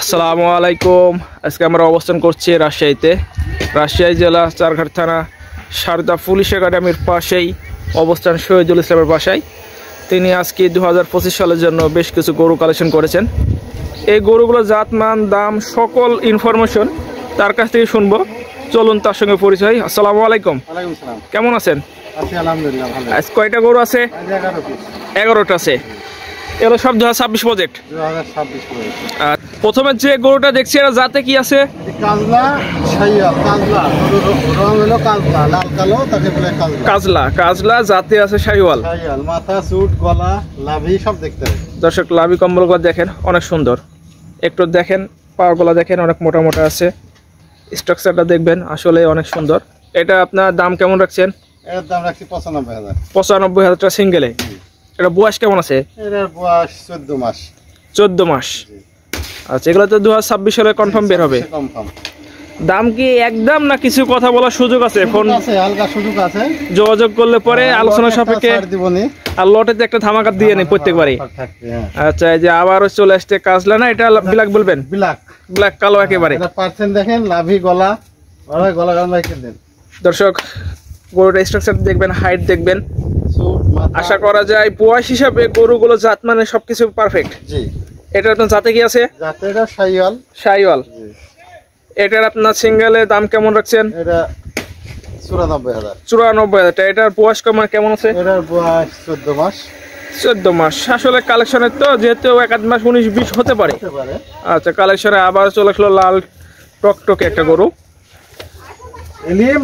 আসসালামু আলাইকুম। আজকে আমরা অবস্থান করছি রাজশাহীতে। রাজশাহী জেলা চারঘাট থানা সারদা পুলিশ একাডেমির পাশেই অবস্থান শহীদুল ইসলামের বাসায়। তিনি আজকে 2025 সালের জন্য বেশ কিছু গরু কালেকশন করেছেন। এই গরুগুলোর জাতমান, দাম, সকল ইনফরমেশন তার কাছ থেকে শুনবো। চলুন তার সঙ্গে পরিচয়। আসসালামু আলাইকুম। কেমন আছেন? আজ কয়টা গরু আছে? 11টা আছে। এগুলো সব 2026 প্রজেক্ট। আর প্রথমে যে গরুটা দেখছি এটা জাতে কি আছে? কাজলা। কাজলা জাতে আছে শাহিওয়াল। মাথা, চুট, গলা, লাভি সব দেখতে হবে। দর্শক, লাভি কম্বলগুলো দেখেন অনেক সুন্দর। একটু দেখেন পা গলা দেখেন অনেক মোটা মোটা আছে। স্ট্রাকচারটা দেখবেন আসলে অনেক সুন্দর। এটা আপনার দাম কেমন রাখছেন? এর দাম রাখছি 95,000। 95,000 টাকা সিঙ্গেলে। এটা বয়স কেমন আছে? এর বয়স 14 মাস। 14 মাস। আচ্ছা, এগুলো তো 2026 সালে কনফার্ম বের হবে। দাম কি একদম না কিছু কথা বলার সুযোগ আছে? ফোন আছে, হালকা সুযোগ আছে, যোগাযোগ করলে পরে আলোচনা সাপেক্ষে আর লটেতে একটা ধামাকা দিয়ে নেই প্রত্যেকবারই। আচ্ছা, এই যে আবারও চলে আসছে কাজলা না, এটা ব্ল্যাক বলবেন? ব্ল্যাক কালো একেবারে। এটা পার্সেন্ট দেখেন, লাভি, গলা, গলা গান রাখেন দেন। দর্শক, গরুর স্ট্রাকচার দেখবেন, হাইট দেখবেন। আশা করা যায় বয়স হিসাবে গরুগুলো জাত মানে সবকিছু পারফেক্ট। জি। এটার আপনার জাতে কি আছে? জাতে এটা শাহিওয়াল। শাহিওয়াল। জি। এটার আপনার সিঙ্গেলে দাম কেমন রাখছেন? এটা 94,000। 94,000 টাকা। এটার বয়স কেমন আছে? এটার বয়স 14 মাস। 14 মাস। আসলে কালেকশনের তো যেহেতু এক আধ মাস 19-20 হতে পারে। আচ্ছা, কালেকশনে আবার চলে আসলো লাল টকটকে একটা গরু। এলিম।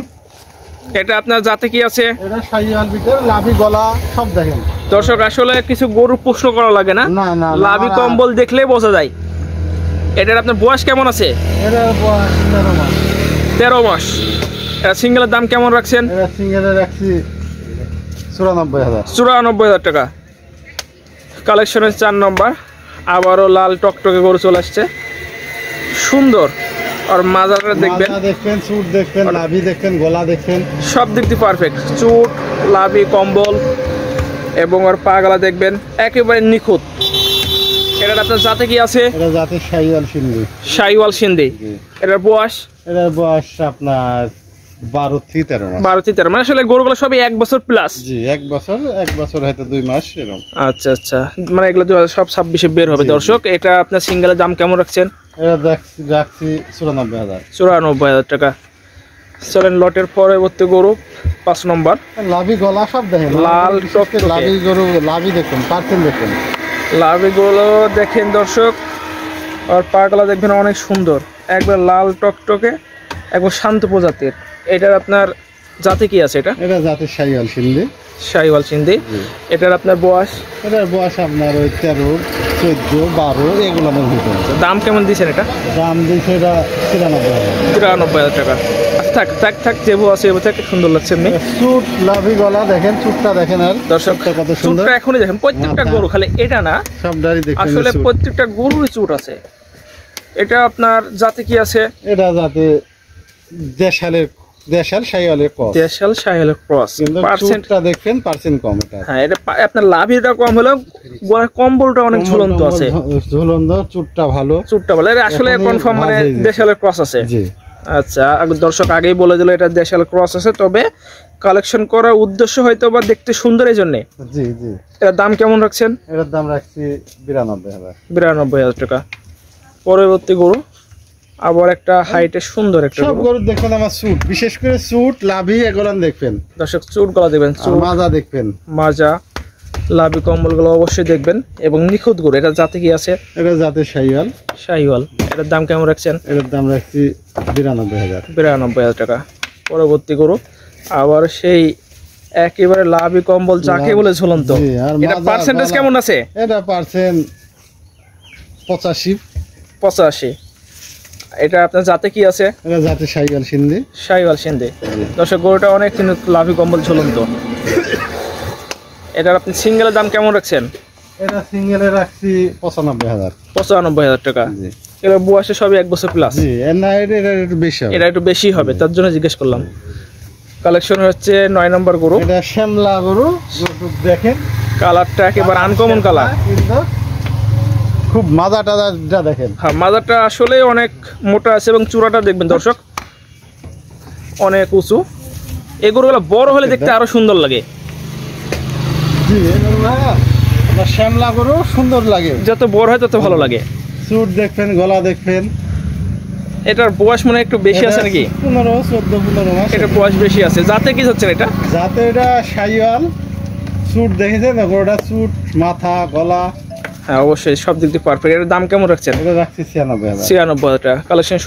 এটা আপনার জাতে কি আছে? এটা শাহিওয়াল, ভিতর লাভি, গলা সব দেখেন। দর্শক, আসলে কিছু গরু প্রশ্ন করা লাগে না, লাভি কম্বল দেখলেই বোঝা যায়। এটার আপনার বয়স কেমন আছে? এটার বয়স 13 মাস। 13 মাস। এটা সিঙ্গেলের দাম কেমন রাখছেন? এটা সিঙ্গেলে রাখছি 94,000। 94,000 টাকা। কালেকশনের 4 নম্বর। আবারও লাল টকটকে গরু চলে আসছে, সুন্দর। আর মাজারটা দেখবেন, চুট দেখবেন, লাভি দেখবেন, গলা দেখবেন, সব দিক দিয়ে পারফেক্ট। চুট, লাভি, কম্বল এবং ওর পা গলা দেখবেন একেবারে নিখুঁত। এটার আপনার জাতে কি আছে? এটা জাতে শাহিওয়াল সিন্ধি। শাহিওয়াল সিন্ধি। এটার বয়স? এটার বয়স আপনার 12-13 মাস। 12-13 মানে আসলে গরুগুলো সবই 1 বছর প্লাস। জি, 1 বছর হয়তো 2 মাস এরকম। আচ্ছা আচ্ছা, মানে এগুলো সব 26-এ বের হবে। দর্শক, এটা আপনার সিঙ্গেলের দাম কেমন রাখছেন? এটা রাখছি 94,000। 94,000 টাকা। চলেন লটের পরবর্তী গরু 5 নম্বর। লাভি, গলা সব দেখেন, লাল টকটকে লাভি গরু। লাভি দেখুন, পার্সেন্ট দেখুন, লাভি গুলো দেখেন দর্শক। আর পা গলা দেখবেন অনেক সুন্দর, একবার লাল টকটকে, একবার শান্ত প্রজাতির। এটার আপনার জাতে কি আছে? এটা জাতে শাহিওয়াল সিন্ধি। শাহিওয়াল সিন্ধি। এটার আপনার বয়স? এটার বয়স আপনার ওই 13, 14, 12 এগুলো মধ্যে। দাম কেমন দিচ্ছেন? এটা দাম দিচ্ছে এটা 93,000 টাকা। থাক থাক থাক, যেবু আছে এবার থেকে সুন্দর লাগছে। এমনি চুট, লাভি, গলা দেখেন, চুটটা দেখেন। আর দর্শক, কত সুন্দর এখনই দেখেন প্রত্যেকটা গরু, খালি এটা না সব দাড়ি দেখেন, আসলে প্রত্যেকটা গরুরই চুট আছে। এটা আপনার জাতে কি আছে? এটা জাতে দেশাল শাহিওয়ালের ক্রস। দেশাল শাহিওয়ালের ক্রস। পার্সেন্টটা দেখেন, পার্সেন্ট কম। এটা হ্যাঁ, এটা আপনার লাভিটা কম হলেও গলার কম্বলটা অনেক ঝুলন্ত আছে। ঝুলন্ত, চুটটা ভালো। এটা আসলে কনফার্ম মানে দেশালের ক্রস আছে। জি। আচ্ছা, দর্শক আগেই বলে দিল এটা দেশাল ক্রস আছে, তবে কালেকশন করার উদ্দেশ্য হয়তো বা দেখতে সুন্দর এই জন্য। জি জি। এর দাম কেমন রাখছেন? এর দাম রাখছি 92,000। 92,000 টাকা। পরবর্তী গরু আবার একটা হাইটে সুন্দর একটা সব গরু দেখবেন আমার চুট, বিশেষ করে চুট, লাভি এগুলো দেখবেন। দর্শক, চুট গলা দেখবেন, মাজা দেখবেন, মাজা, লাভি, কম্বল গুলো অবশ্যই দেখবেন এবং নিখুঁত গরু। এটা জাতে কি আছে? এটা জাতে শাহিওয়াল। শাহিওয়াল। এটার দাম কেমন রাখছেন? এর দাম রাখছি 92,000। 92,000 টাকা। পরবর্তী গরু আবার সেই একেবারে লাভি কম্বল যাকে বলে ঝুলন্ত। এটা পার্সেন্টেজ কেমন আছে? এটা পার্সেন্ট 85। এটা আপনার জাতে কি আছে? এটা জাতে শাহিওয়াল সিন্ধি। শাহিওয়াল সিন্ধি। দর্শক, গরুটা অনেক কিন্তু লাভি কম্বল ঝুলন্ত। এটার আপনি সিঙ্গেলের দাম কেমন রাখছেন? এটা সিঙ্গেলে রাখছি 95,000। 95,000 টাকা। এর বয়সে সবই 1 বছর প্লাস। জি, না এটা একটু বেশি হবে। এটা একটু বেশি হবে, তার জন্য জিজ্ঞেস করলাম। কালেকশন হচ্ছে 9 নম্বর গরু। এটা শ্যামলা গরু, দেখেন কালারটা একেবারে আনকমন কালার। খুব মাজাটা দেখেন। হ্যাঁ, মাজাটা আসলে অনেক মোটা আছে এবং চূড়াটা দেখবেন দর্শক অনেক উঁচু। এই গরুগুলো বড় হলে দেখতে আরো সুন্দর লাগে। জি, আপনার শ্যামলা গরু সুন্দর লাগে, যত বড় হয় তত ভালো লাগে। চুট দেখবেন, গলা দেখবেন। এটার বয়স মনে হয় একটু বেশি আছে নাকি? 15 মাস। এটা বয়স বেশি আছে। যাতে কি হচ্ছে এটা? যাতে এটা শাহিওয়াল। চুট দেখেছেন না গরুটা? চুট, মাথা, গলা। হ্যাঁ অবশ্যই সব দিক দিয়ে পারফেক্ট। এর দাম কেমন রাখছেন? এটা রাখছি 96,000। 96,000 টাকা। কালেকশন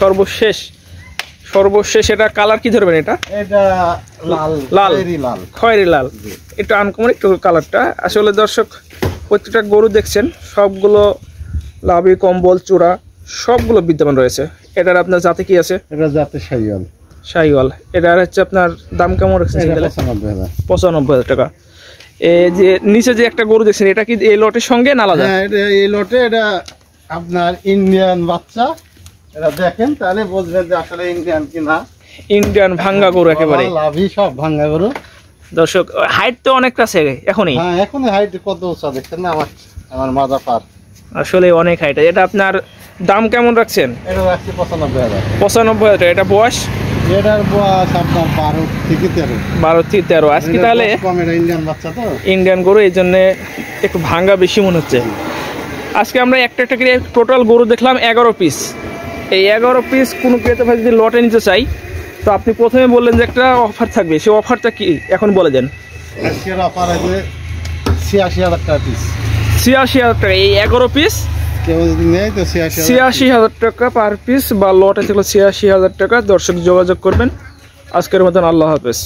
সর্বশেষ এটা কালার কি ধরবেন? এটা লাল, খয়েরি লাল। একটু আনকমন একটু কালারটা। আসলে দর্শক প্রত্যেকটা গরু দেখছেন সবগুলো লাভি, কম্বল, চূড়া সবগুলো বিদ্যমান রয়েছে। এটার আপনার জাতে কি আছে? এটা জাতে শাহিওয়াল। এটার হচ্ছে আপনার দাম কেমন রাখছেন? 95,000 টাকা। এই যে নিচে যে একটা গরু দেখছেন এটা কি এই লটের সঙ্গে না আলাদা? হ্যাঁ, এই লটে এটা আপনার ইন্ডিয়ান বাচ্চা। এটা দেখেন তাহলে বুঝবেন যে আসলে ইন্ডিয়ান কিনা। ইন্ডিয়ান ভাঙ্গা গরু একেবারে। লাভি সব ভাঙ্গা গরু। দর্শক হাইট তো অনেকটা আছে এখনই। হ্যাঁ, এখনই হাইট কত উঁচা দেখছেন না? আমার মাজা পার আসলে অনেক হাইট। এটা আপনার দাম কেমন রাখছেন? এটা রাখছি 95,000। 95,000 টাকা। এটা বয়স? এটার বয়স আপনার 12 থেকে 13। 12 থেকে 13। আজকে তাহলে ইন্ডিয়ান বাচ্চা তো, ইন্ডিয়ান গরু, এই জন্য একটু ভাঙ্গা বেশি মনে হচ্ছে। আজকে আমরা একটা করে টোটাল গরু দেখলাম 11 পিস। এই 11 পিস কোনো ক্রেতা ভাই যদি লটে নিতে চাই তো আপনি প্রথমে বললেন যে একটা অফার থাকবে, সেই অফারটা কি এখন বলে দেন। আজকের অফার আছে 86,000 টাকা পিস। 86,000 টাকা এই 11 পিস। কেউ যদি নেয় তো 86,000 টাকা পার পিস, বা লটে থাকলে 86,000 টাকা। দর্শক যোগাযোগ করবেন। আজকের মতন আল্লাহ হাফেজ।